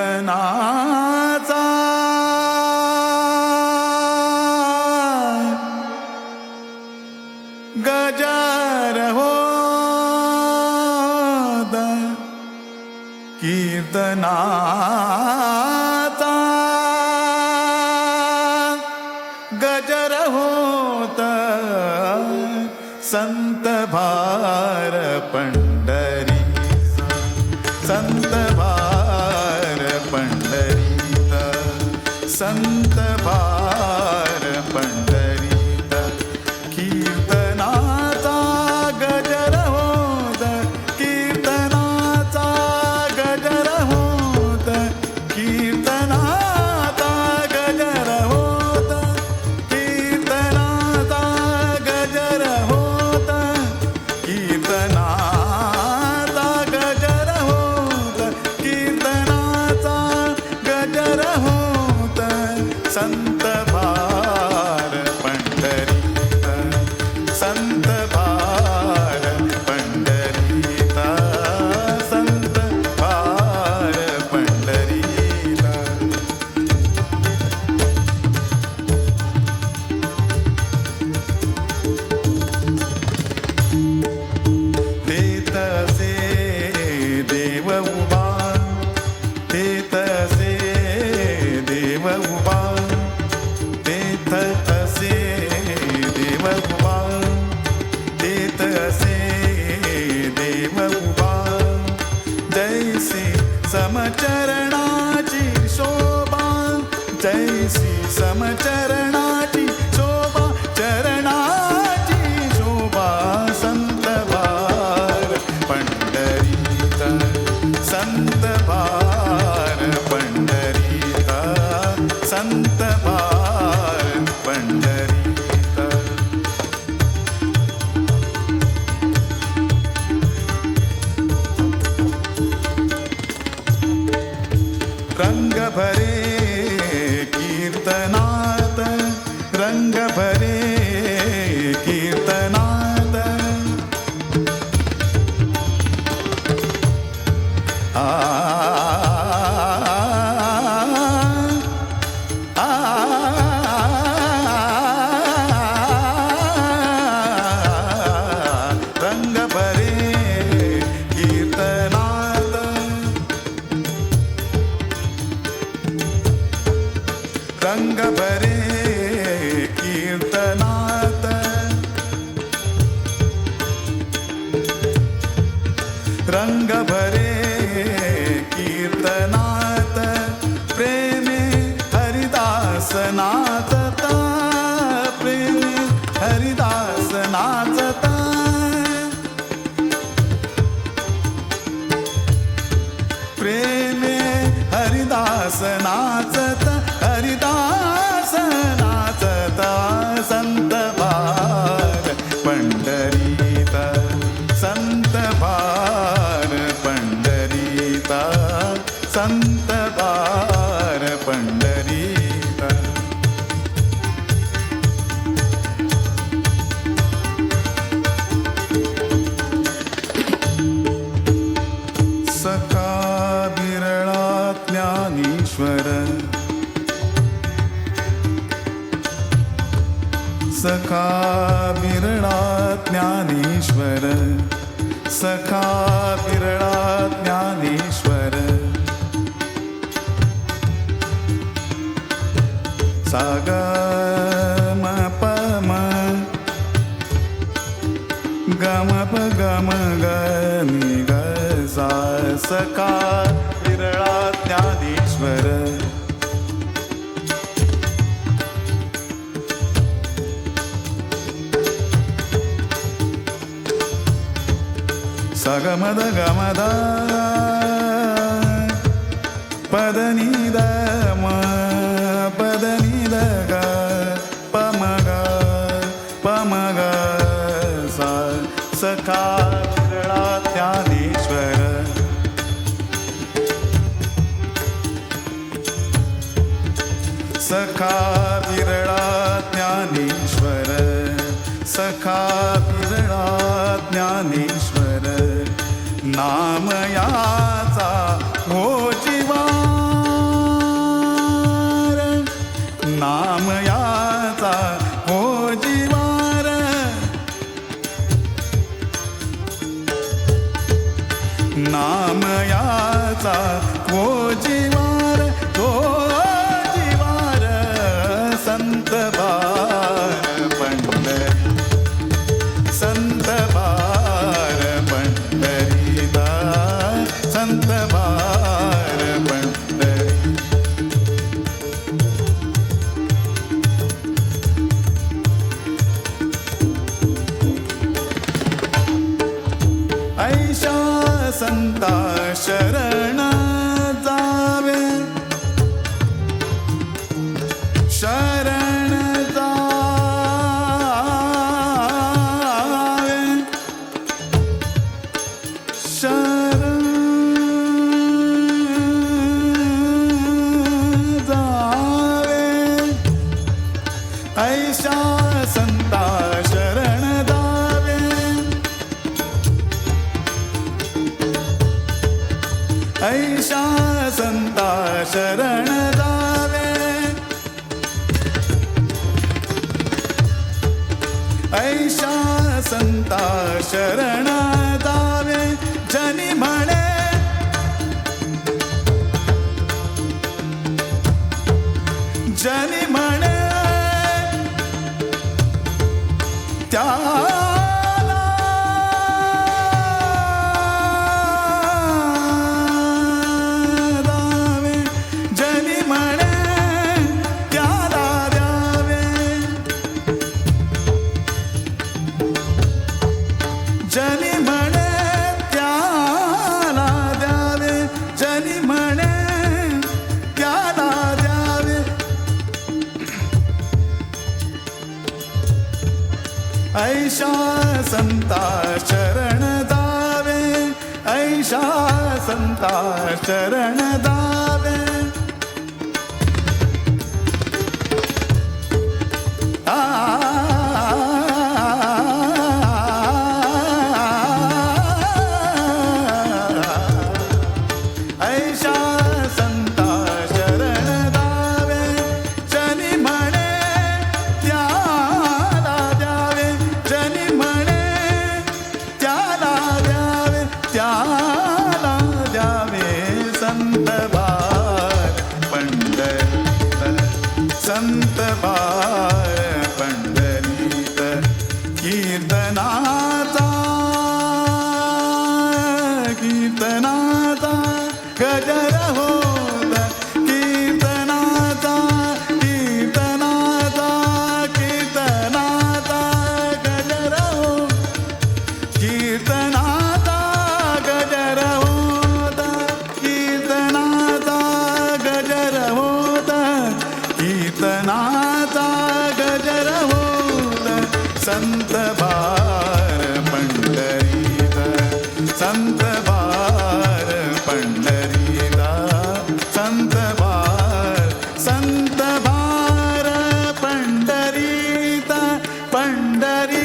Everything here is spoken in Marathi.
कीर्तनाचा गजर होत, कीर्तनाचा गजर होत, संत भार पंढरी, संत भार पंढरीत, संत भार पंढरीत, कीर्तनाचा गजर होत, कीर्तनाचा गजर होत, कीर्तनाचा गजर होत, कीर्तनाचा गजर होत, कीर्तनाचा गजर होत, कीर्तनाचा गजर होत, संत भार पंढरीत, संत भार पंढरीत, संत भार पंढरीत. तेतसे देव उभा, तेतसे देव उभा, तेतसे देव उभा, तेतसे देव उभा, जैसी समचरणाची शोभा, जैसी समचरणाची शोभा, चरणाची शोभा, संत भार पंढरीत, संत भार पंढरीत, संत भार पंढरीत. रंग भरे कीर्तनात, रंग भरे कीर्तनात, रंग भरे कीर्तनात, रंग भरे कीर्तनात, रंग भरे कीर्तनात, प्रेमे हरिदास नाचता, प्रेमे हरिदास नाचता, प्रेमे हरिदास नाचता, हरिदास नाचता, संत भार पंढरीत, संत भार पंढरीत, संत भार पंढरीत. सखा बिरळा ज्ञानेश्वर, सखा बिरळा ज्ञानेश्वर, सखा बिरळा ज्ञानेश्वर, सागम पम ग म द ग म द प द नि द म प द नि द ग प म ग सा सखा विरळा ज्ञानेश्वर सखा विरळा ज्ञानेश्वर सखा विरळा ज्ञानेश्वर नाम याचा हो जीवार नाम याचा हो जीवार नाम याचा हो जीवार तो जीवार संत बार पंढरी संत बार पंढरीदा संत बार पंढरी ऐशा संता शरण जावे शरण जावे शरण जावे ऐशा संता शरण जावे ऐशा संता शरण जावे ऐशा संता शरण जावे जनी म्हणे जनी म्हणे त्याला द्यावे जनी म्हणे त्याला द्यावे जनी म्हणे त्याला द्यावे जनी म्हणे त्याला द्यावे ऐशा संता शरण जावे ऐशा संता शरण जावे ऐशा संता शरण जावे जनी म्हणे त्याला द्यावे जनी म्हणे त्याला द्यावे त्याला द्यावे संत बार पंढरीत संत बार पंढरीत कीर्तनाचा कीर्तनाचा गजर होत कीर्तनाचा कीर्तनाचा कीर्तनाचा गजर होत कीर्तनाचा गजर होत कीर्तनाचा गजर होत कीर्तनाचा गजर होत संत बार पंढरीत संत बार पंढरीदा संत बार पंढरीत पंढरी